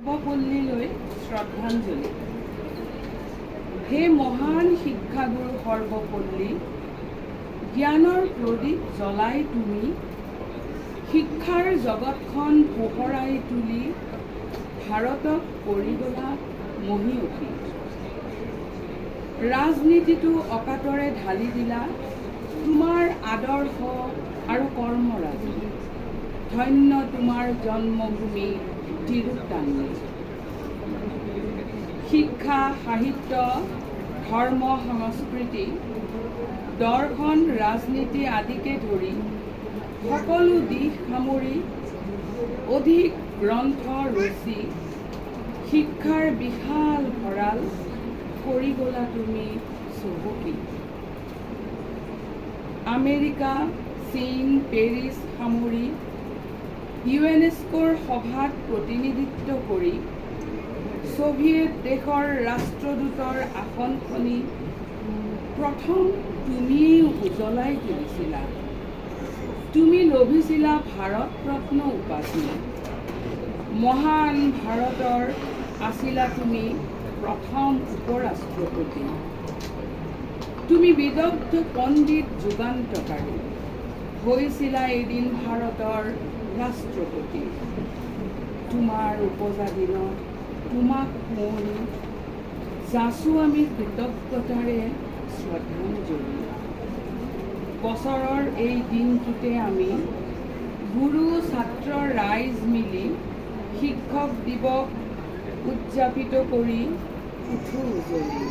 সৰ্বপল্লীলৈ শ্ৰদ্ধাঞ্জলি। হে মহান শিক্ষাগুৰু সৰ্বপল্লী, জ্ঞানৰ প্ৰদীপ জ্বলাই তুমি শিক্ষাৰ জগতখন পোহৰাই তুলি ভাৰতক কৰি গলা মহীয়সী। ৰাজনীতিটো অকাতৰে ঢালি দিলা তোমাৰ আদৰ্শ আৰু কৰ্মৰাজি। ধন্য তোমাৰ জন্মভূমি তিৰুত্তানি। শিক্ষা, সাহিত্য, ধৰ্ম, সংস্কৃতি, দৰ্শন, ৰাজনীতি আদিকে ধৰি সকলো দিশ সামৰি অধিক গ্ৰন্থ ৰচি শিক্ষাৰ বিশাল ভঁৰাল কৰি গলা তুমি চহকী। আমেৰিকা, চীন, পেৰিছ সামৰি ইউনেস্কোৰ সভাত প্ৰতিনিধিত্ব কৰি ছভিয়েট দেশৰ ৰাষ্ট্ৰদূতৰ আসনখনি প্ৰথম তুমিয়েই উজ্বলাই তুলিছিলা। তুমি লভিছিলা ভাৰত ৰত্ন উপাধি। মহান ভাৰতৰ আছিলা তুমি প্ৰথম উপৰাষ্ট্ৰপতি। তুমি বিদগ্ধ পণ্ডিত যুগান্তকাৰী, হৈছিলা এদিন ভাৰতৰ ৰাষ্ট্ৰপতি। তোমাৰ উপজা দিনত তোমাক শুৱনি যাচো আমি কৃতজ্ঞতাৰে শ্ৰদ্ধাঞ্জলি। বছৰৰ এই দিনটোতে আমি গুৰু ছাত্ৰ ৰাইজ মিলি শিক্ষক দিৱস উদযাপিত কৰি উঠো উজলি।